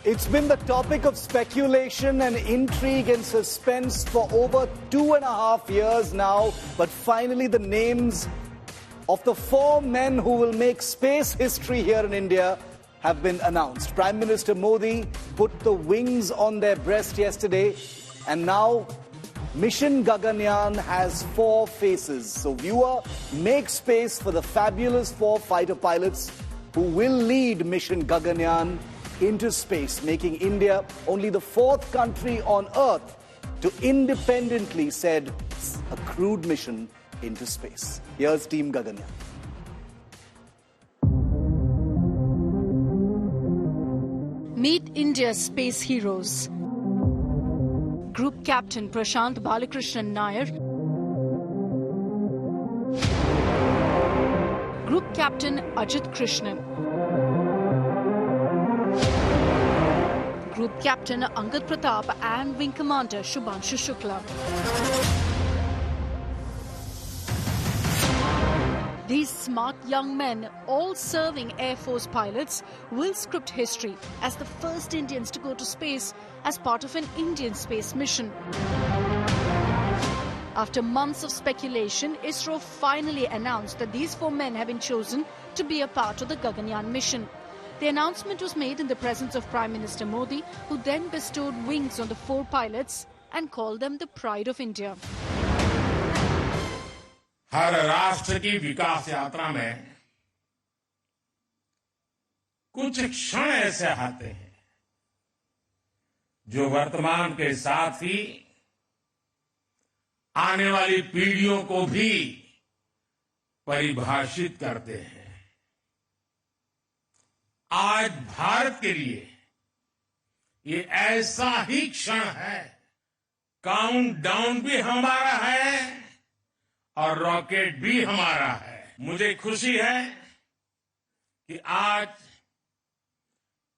It's been the topic of speculation and intrigue and suspense for over 2.5 years now, but finally the names of the 4 men who will make space history here in India have been announced. Prime Minister Modi put the wings on their breast yesterday, and now Mission Gaganyaan has 4 faces. So viewer, make space for the fabulous 4 fighter pilots who will lead Mission Gaganyaan into space, making India only the 4th country on Earth to independently send a crewed mission into space. Here's Team Gaganyaan. Meet India's space heroes. Group Captain Prashant, Balakrishnan, Nair. Group Captain Rajat Krishnan. Group Captain Angad Pratap and Wing Commander Subhanshu Shukla. These smart young men, all serving Air Force pilots, will script history as the first Indians to go to space as part of an Indian space mission. After months of speculation, ISRO finally announced that these 4 men have been chosen to be a part of the Gaganyaan mission. The announcement was made in the presence of Prime Minister Modi, who then bestowed wings on the 4 pilots and called them the pride of India. हर राष्ट्र की विकास यात्रा में कुछ क्षण ऐसे आते हैं जो वर्तमान के साथ ही आने वाली पीढ़ियों को भी परिभाषित करते हैं। आज भारत के लिए ये ऐसा ही क्षण है। काउंटडाउन भी हमारा है और रॉकेट भी हमारा है। मुझे खुशी है कि आज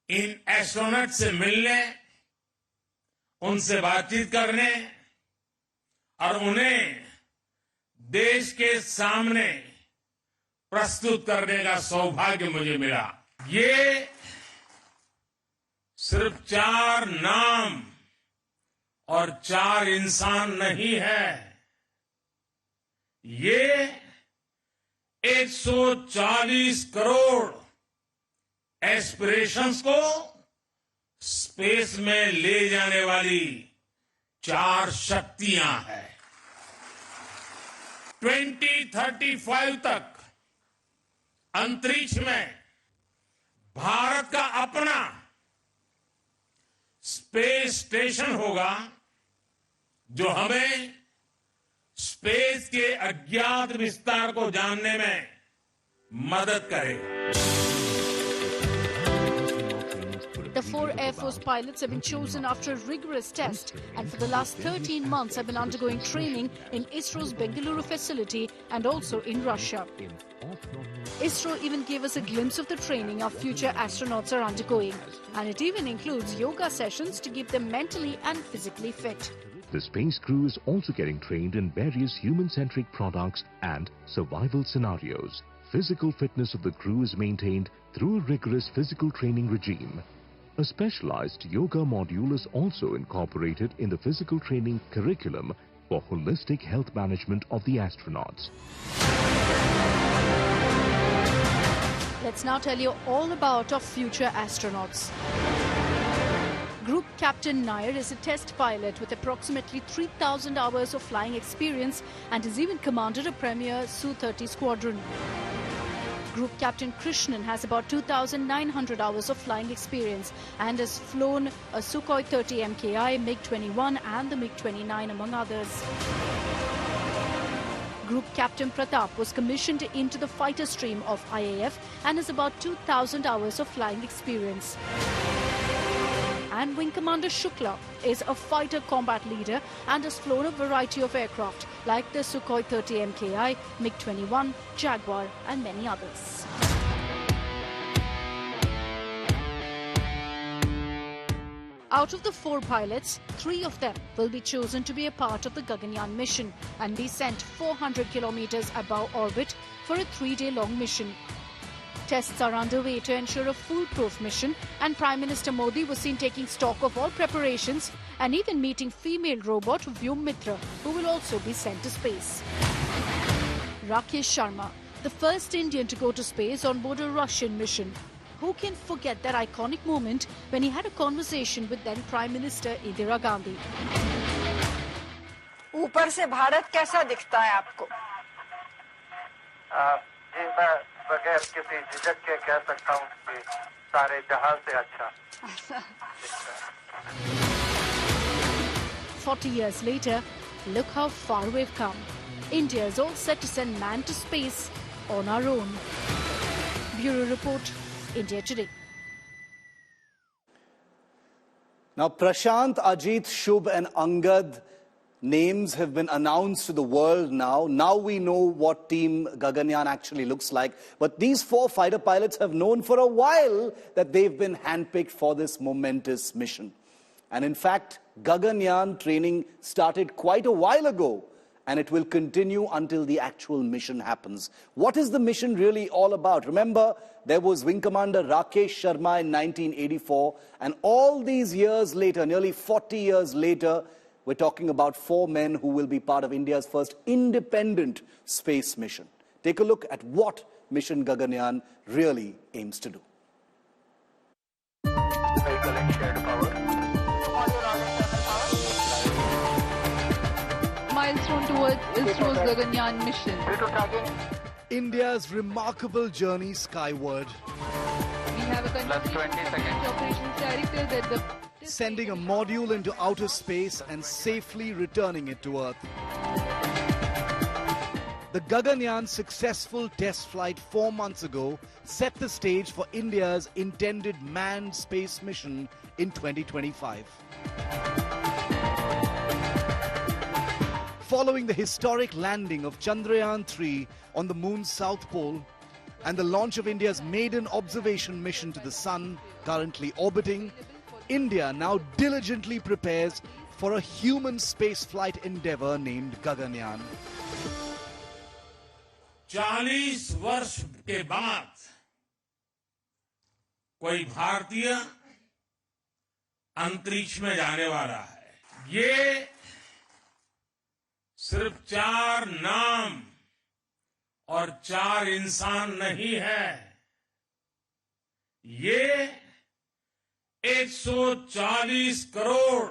इन एस्ट्रोनॉट से मिलने, उनसे बातचीत करने और उन्हें देश के सामने प्रस्तुत करने का सौभाग्य मुझे मिला। ये सिर्फ 4 नाम और 4 इंसान नहीं है, ये 140 करोड़ एस्पिरेशंस को स्पेस में ले जाने वाली 4 शक्तियां हैं। 2035 तक अंतरिक्ष में भारत का अपना स्पेस स्टेशन होगा जो हमें स्पेस के अज्ञात विस्तार को जानने में मदद करेगा। The 4 Air Force pilots have been chosen after a rigorous test and for the last 13 months have been undergoing training in ISRO's Bengaluru facility and also in Russia. ISRO even gave us a glimpse of the training our future astronauts are undergoing, and it even includes yoga sessions to keep them mentally and physically fit. The space crew is also getting trained in various human-centric products and survival scenarios. Physical fitness of the crew is maintained through a rigorous physical training regime. A specialized yoga module is also incorporated in the physical training curriculum for holistic health management of the astronauts. Let's now tell you all about our future astronauts. Group Captain Nair is a test pilot with approximately 3,000 hours of flying experience and has even commanded a premier Su-30 squadron. Group Captain Krishnan has about 2,900 hours of flying experience and has flown a Sukhoi 30 MKI, MiG-21 and the MiG-29 among others. Group Captain Pratap was commissioned into the fighter stream of IAF and has about 2,000 hours of flying experience. And Wing Commander Shukla is a fighter combat leader and has flown a variety of aircraft like the Sukhoi 30 MKI, MiG-21, Jaguar and many others. Out of the 4 pilots, 3 of them will be chosen to be a part of the Gaganyaan mission and be sent 400 kilometers above orbit for a 3-day-long mission. Tests are underway to ensure a foolproof mission, and Prime Minister Modi was seen taking stock of all preparations and even meeting female robot Vyom Mitra, who will also be sent to space. Rakesh Sharma, the first Indian to go to space on board a Russian mission. Who can forget that iconic moment when he had a conversation with then Prime Minister Indira Gandhi? ऊपर से भारत कैसा दिखता है आपको? जी मैं बगैर किसी झिझक के कह सकता हूँ कि सारे जहां से अच्छा। 40 years later, look how far we've come. India is all set to send man to space on our own. Bureau Report, India Today. Now, Prashant, Ajit, Shubh and Angad names have been announced to the world now. Now we know what Team Gaganyaan actually looks like. But these 4 fighter pilots have known for a while that they've been handpicked for this momentous mission. And in fact, Gaganyaan training started quite a while ago, and it will continue until the actual mission happens. What is the mission really all about? Remember, there was Wing Commander Rakesh Sharma in 1984, and all these years later, nearly 40 years later, we're talking about 4 men who will be part of India's first independent space mission. Take a look at what Mission Gaganyaan really aims to do. Vehicle and shared power. Milestone towards ISRO's Gaganyaan mission. India's remarkable journey skyward. We have a continuous operations director that the Sending a module into outer space and safely returning it to Earth. The Gaganyaan successful test flight 4 months ago set the stage for India's intended manned space mission in 2025. Following the historic landing of Chandrayaan-3 on the moon's south pole and the launch of India's maiden observation mission to the sun, currently orbiting, India now diligently prepares for a human spaceflight endeavor named Gaganyaan. 40 वर्ष के बाद कोई भारतीय अंतरिक्ष में जाने वाला है। ये सिर्फ 4 नाम और 4 इंसान नहीं है। ये 140 करोड़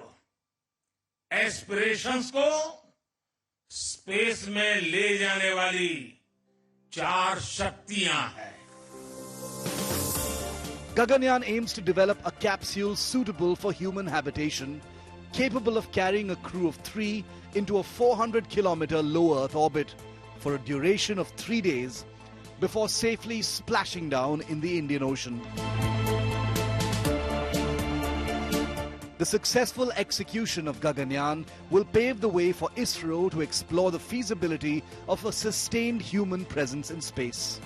एस्पिरेशंस को स्पेस में ले जाने वाली 4 शक्तियां हैं। Gaganyaan aims to develop a capsule suitable for human habitation, capable of carrying a crew of 3 into a 400-kilometer low Earth orbit for a duration of 3 days before safely splashing down in the Indian Ocean. The successful execution of Gaganyaan will pave the way for ISRO to explore the feasibility of a sustained human presence in space.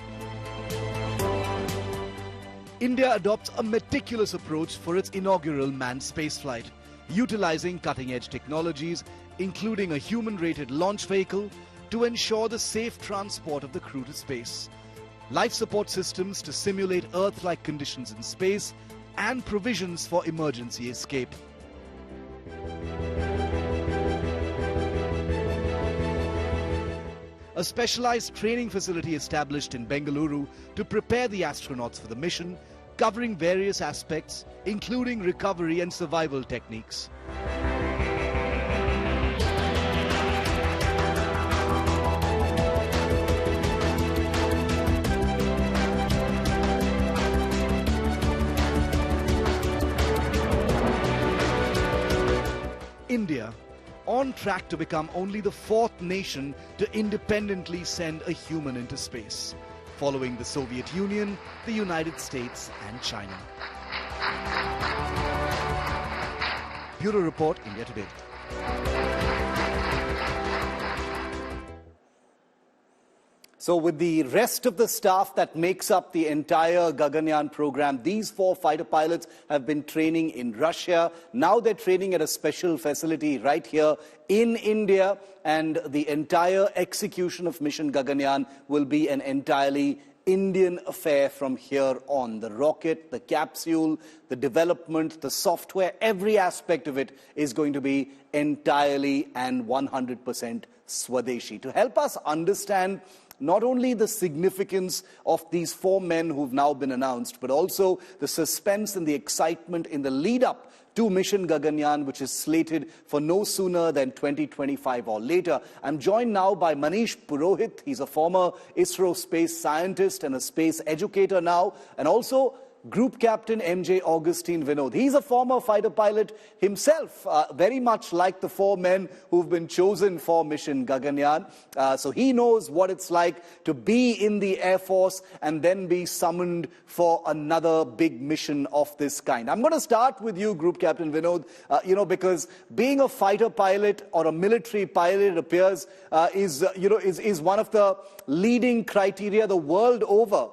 India adopts a meticulous approach for its inaugural manned spaceflight, utilizing cutting-edge technologies, including a human-rated launch vehicle, to ensure the safe transport of the crew to space, life support systems to simulate Earth-like conditions in space, and provisions for emergency escape. A specialized training facility established in Bengaluru to prepare the astronauts for the mission, covering various aspects, including recovery and survival techniques. India, on track to become only the 4th nation to independently send a human into space, following the Soviet Union, the United States and China. Bureau Report, India Today. So with the rest of the staff that makes up the entire Gaganyaan program, these 4 fighter pilots have been training in Russia. Now they're training at a special facility right here in India, and the entire execution of Mission Gaganyaan will be an entirely Indian affair from here on. The rocket, the capsule, the development, the software, every aspect of it is going to be entirely and 100% Swadeshi. To help us understand not only the significance of these 4 men who've now been announced, but also the suspense and the excitement in the lead-up to Mission Gaganyaan, which is slated for no sooner than 2025 or later. I'm joined now by Manish Purohit. He's a former ISRO space scientist and a space educator now, and also Group Captain MJ Augustine Vinod. He's a former fighter pilot himself, very much like the 4 men who've been chosen for Mission Gaganyaan. So he knows what it's like to be in the Air Force and then be summoned for another big mission of this kind. I'm going to start with you, Group Captain Vinod, because being a fighter pilot or a military pilot, it appears, is one of the leading criteria the world over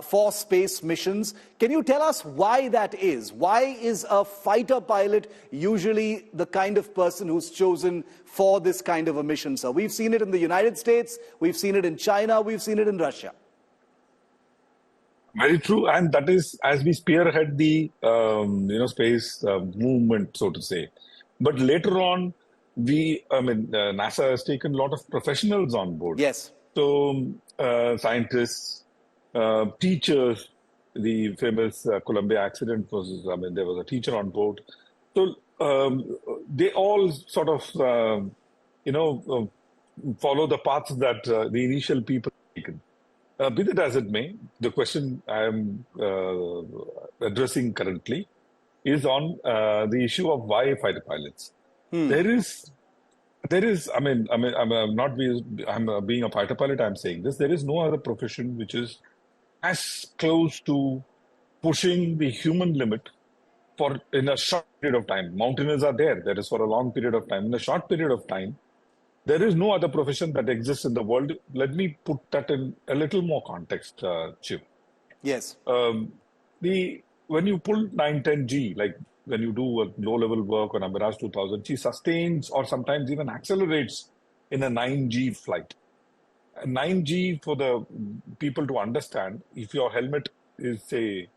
for space missions. Can you tell us why that is? Why is a fighter pilot usually the kind of person who's chosen for this kind of a mission, sir? We've seen it in the United States, we've seen it in China, we've seen it in Russia. Very true, and that is as we spearhead the space movement, so to say. But later on, NASA has taken a lot of professionals on board. Yes. So scientists, teachers. The famous Columbia accident was, there was a teacher on board. So they all sort of, follow the paths that the initial people have taken. Be that as it may, the question I am addressing currently is on the issue of why fighter pilots. There is. I'm being a fighter pilot. I'm saying this. There is no other profession which is as close to pushing the human limit in a short period of time. Mountaineers are there. That is for a long period of time. In a short period of time, there is no other profession that exists in the world. Let me put that in a little more context, Shiv. Yes. When you pull 910G, like when you do a low-level work on a Mirage 2000, she sustains or sometimes even accelerates in a 9G flight. 9G, for the people to understand, if your helmet is, say,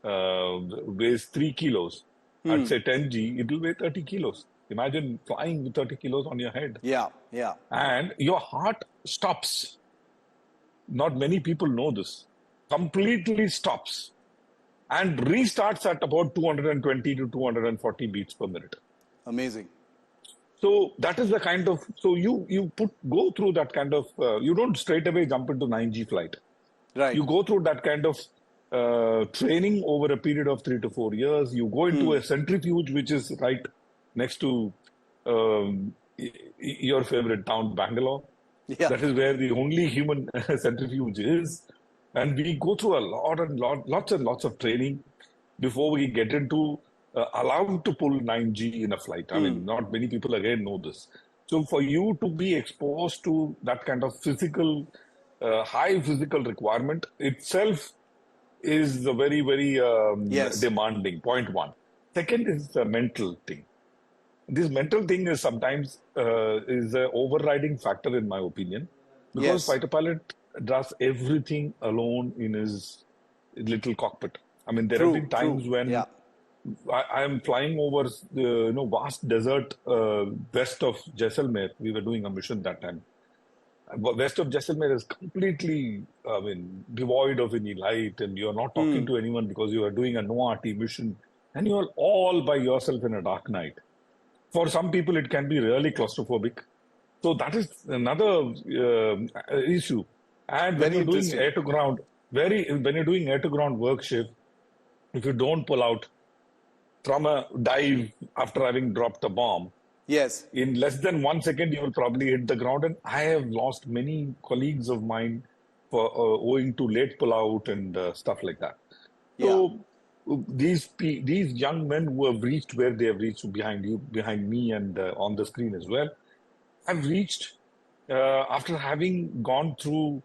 weighs 3 kilos, at say 10G, it will weigh 30 kilos. Imagine flying with 30 kilos on your head. Yeah. And your heart stops. Not many people know this. Completely stops. And restarts at about 220 to 240 beats per minute. Amazing. So that is the kind of, so you go through that kind of, you don't straight away jump into 9G flight. Right. You go through that kind of training over a period of 3 to 4 years. You go into a centrifuge, which is right next to your favorite town, Bangalore. Yeah. That is where the only human centrifuge is. And we go through lots and lots of training before we get into allowed to pull 9G in a flight. Not many people again know this. So for you to be exposed to that kind of physical, high physical requirement itself is a very, very demanding, point one. Second is the mental thing. This mental thing is sometimes is an overriding factor in my opinion, because fighter pilot does everything alone in his little cockpit. There have been times when I am flying over the vast desert west of Jaisalmer. We were doing a mission that time. West of Jaisalmer is completely, devoid of any light, and you are not talking to anyone because you are doing a no RT mission, and you are all by yourself in a dark night. For some people, it can be really claustrophobic. So that is another issue. And when you're doing air to ground, work shift, if you don't pull out from a dive after having dropped a bomb, in less than 1 second, you will probably hit the ground. And I have lost many colleagues of mine for owing to late pull-out and stuff like that. So these young men who have reached where they have reached, behind me and on the screen as well, have reached after having gone through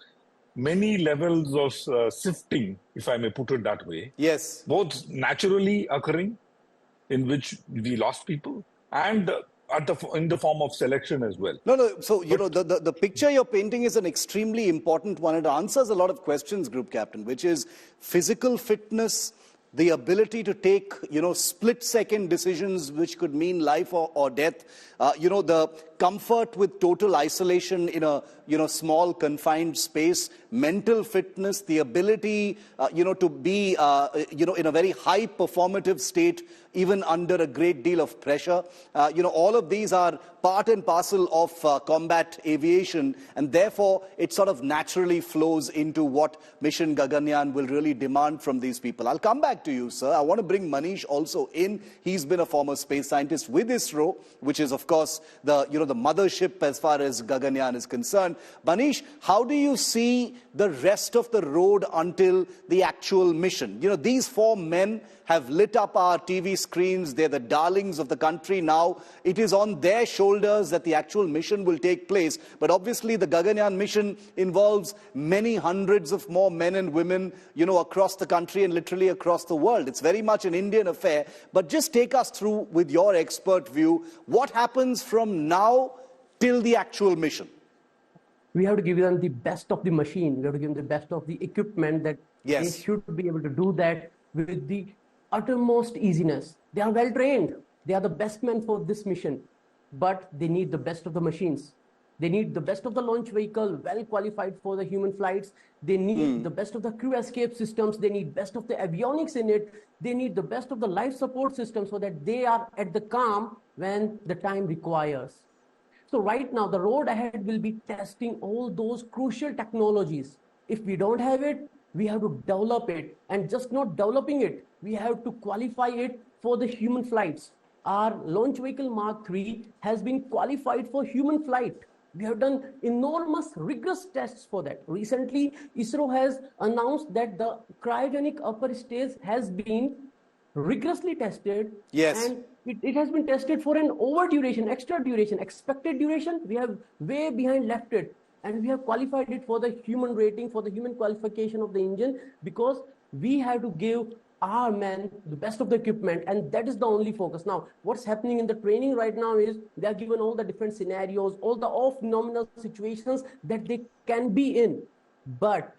many levels of sifting, if I may put it that way. Yes. Both naturally occurring, in which we lost people, and in the form of selection as well. No. So, the picture you're painting is an extremely important one. It answers a lot of questions, Group Captain, which is physical fitness, the ability to take, split-second decisions which could mean life or death, the comfort with total isolation in a, small confined space, mental fitness, the ability, to be, in a very high performative state, even under a great deal of pressure. All of these are part and parcel of combat aviation, and therefore it sort of naturally flows into what Mission Gaganyaan will really demand from these people. I'll come back to you, sir. I want to bring Manish also in. He's been a former space scientist with ISRO, which is, of course, the mothership as far as Gaganyaan is concerned. Manish, how do you see the rest of the road until the actual mission? These four men have lit up our TV screens. They're the darlings of the country now. It is on their shoulders that the actual mission will take place. But obviously the Gaganyaan mission involves many hundreds of more men and women, across the country and literally across the world. It's very much an Indian affair. But just take us through, with your expert view, what happens from now till the actual mission? We have to give them the best of the machine. We have to give them the best of the equipment that they should be able to do that with the uttermost easiness. They are well trained. They are the best men for this mission, but they need the best of the machines. They need the best of the launch vehicle, well qualified for the human flights. They need the best of the crew escape systems. They need best of the avionics in it. They need the best of the life support system so that they are at the calm when the time requires. So right now, the road ahead will be testing all those crucial technologies. If we don't have it, we have to develop it, and just not developing it, we have to qualify it for the human flights. Our launch vehicle Mark III has been qualified for human flight. We have done enormous rigorous tests for that. Recently, ISRO has announced that the cryogenic upper stage has been rigorously tested. Yes. And it has been tested for an over duration, extra duration, expected duration. We have way behind left it. And we have qualified it for the human rating, for the human qualification of the engine, because we have to give our men the best of the equipment, and that is the only focus. Now, what's happening in the training right now is they are given all the different scenarios, all the off-nominal situations that they can be in. But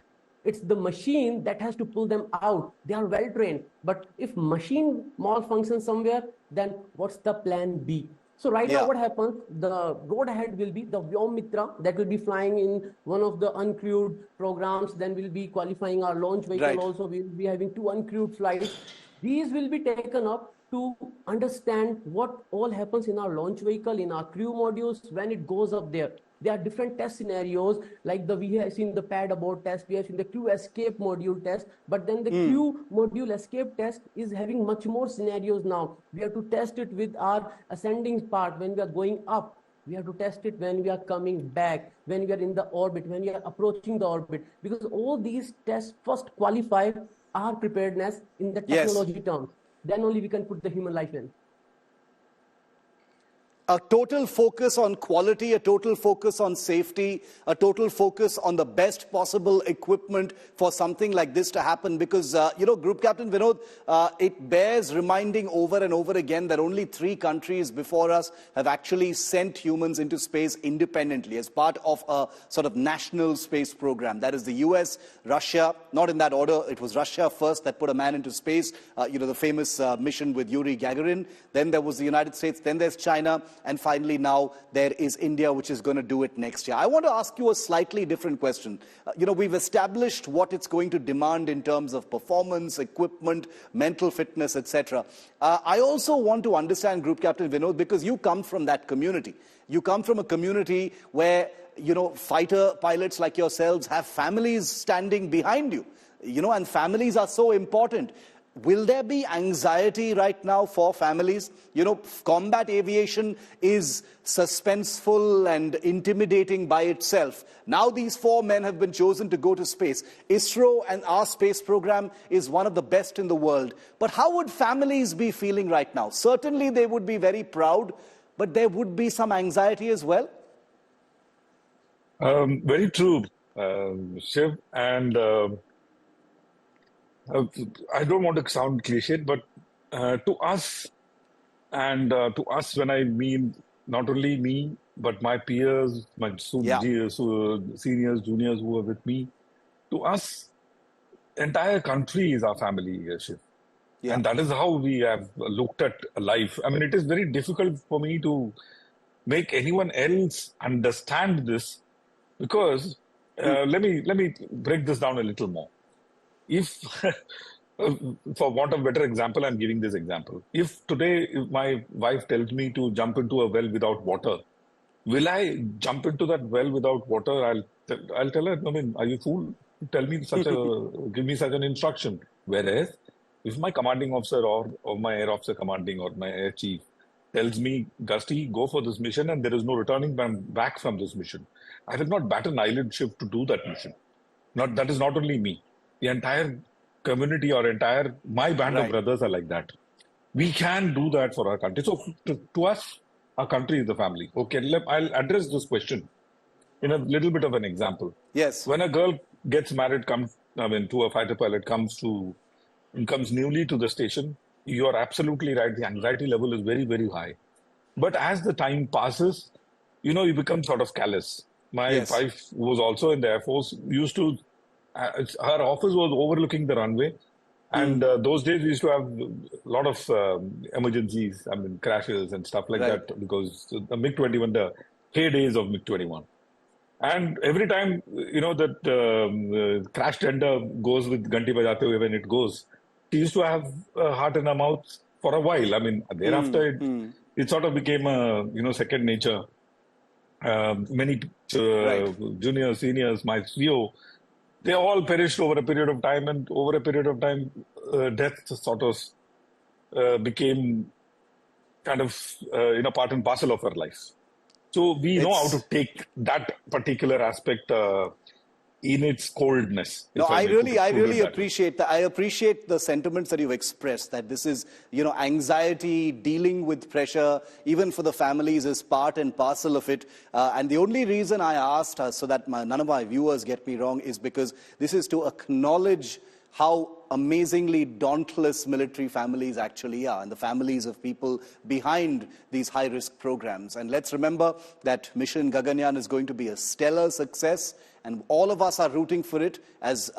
it's the machine that has to pull them out. They are well trained. But if machine malfunctions somewhere, then what's the plan B? So right now what happens, the road ahead will be the Vyom Mitra that will be flying in one of the uncrewed programs. Then we'll be qualifying our launch vehicle also. We'll be having 2 uncrewed flights. These will be taken up to understand what all happens in our launch vehicle, in our crew modules when it goes up there. There are different test scenarios, like we have seen the pad abort test, we have seen the crew escape module test, but then the crew module escape test is having much more scenarios now. We have to test it with our ascending part when we are going up. We have to test it when we are coming back, when we are in the orbit, when we are approaching the orbit, because all these tests first qualify our preparedness in the technology terms. Then only we can put the human life in. A total focus on quality, a total focus on safety, a total focus on the best possible equipment for something like this to happen. Because, Group Captain Vinod, it bears reminding over and over again that only 3 countries before us have actually sent humans into space independently as part of a sort of national space program. That is the US, Russia, not in that order. It was Russia first that put a man into space, the famous mission with Yuri Gagarin. Then there was the United States, then there's China. And finally, now there is India, which is going to do it next year. I want to ask you a slightly different question. We've established what it's going to demand in terms of performance, equipment, mental fitness, etc. I also want to understand, Group Captain Vinod, because you come from that community. You come from a community where, fighter pilots like yourselves have families standing behind you, and families are so important. Will there be anxiety right now for families? Combat aviation is suspenseful and intimidating by itself. Now these 4 men have been chosen to go to space. ISRO and our space program is one of the best in the world. But how would families be feeling right now? Certainly they would be very proud, but there would be some anxiety as well. Very true, Shiv. And I don't want to sound cliched, but to us, and to us when I mean not only me, but my peers, my seniors, juniors who were with me. To us, entire country is our family, Shiv. Yeah. And that is how we have looked at life. I mean, it is very difficult for me to make anyone else understand this, because let me break this down a little more. If, for want of a better example, I'm giving this example. If today my wife tells me to jump into a well without water, will I jump into that well without water? I'll tell her, I mean, are you fool? Tell me give me such an instruction. Whereas, if my commanding officer or my air officer commanding or my air chief tells me, Gusty, go for this mission and there is no returning back from this mission, I will not bat an eyelid shift to do that mission. That is not only me. The entire community or my band of brothers are like that. We can do that for our country. So to us, our country is the family. Okay, I'll address this question in a little bit of an example. Yes. When a girl gets married, to a fighter pilot, comes newly to the station, you are absolutely right. The anxiety level is very, very high. But as the time passes, you become sort of callous. My wife was also in the Air Force, used to, her office was overlooking the runway. And those days we used to have a lot of emergencies, crashes and stuff like that, because the MiG-21, the heydays of MiG-21. And every time, that crash tender goes with Ganti Bajate Hue when it goes, she used to have a heart in her mouth for a while. Thereafter it sort of became second nature. Many juniors, seniors, my CEO, they all perished over a period of time, and over a period of time, death sort of became kind of part and parcel of our life. So we know how to take that particular aspect in its coldness. No, I really appreciate that. I appreciate the sentiments that you've expressed, that this is, anxiety, dealing with pressure, even for the families, is part and parcel of it. And the only reason I asked, so that none of my viewers get me wrong, is because this is to acknowledge how amazingly dauntless military families actually are, and the families of people behind these high-risk programs. And let's remember that Mission Gaganyaan is going to be a stellar success, and all of us are rooting for it. As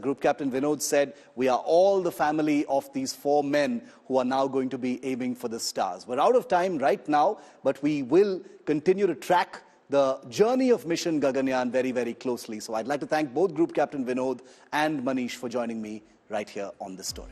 Group Captain Vinod said, we are all the family of these 4 men who are now going to be aiming for the stars. We're out of time right now, but we will continue to track the journey of Mission Gaganyaan very, very closely. So I'd like to thank both Group Captain Vinod and Manish for joining me right here on this story.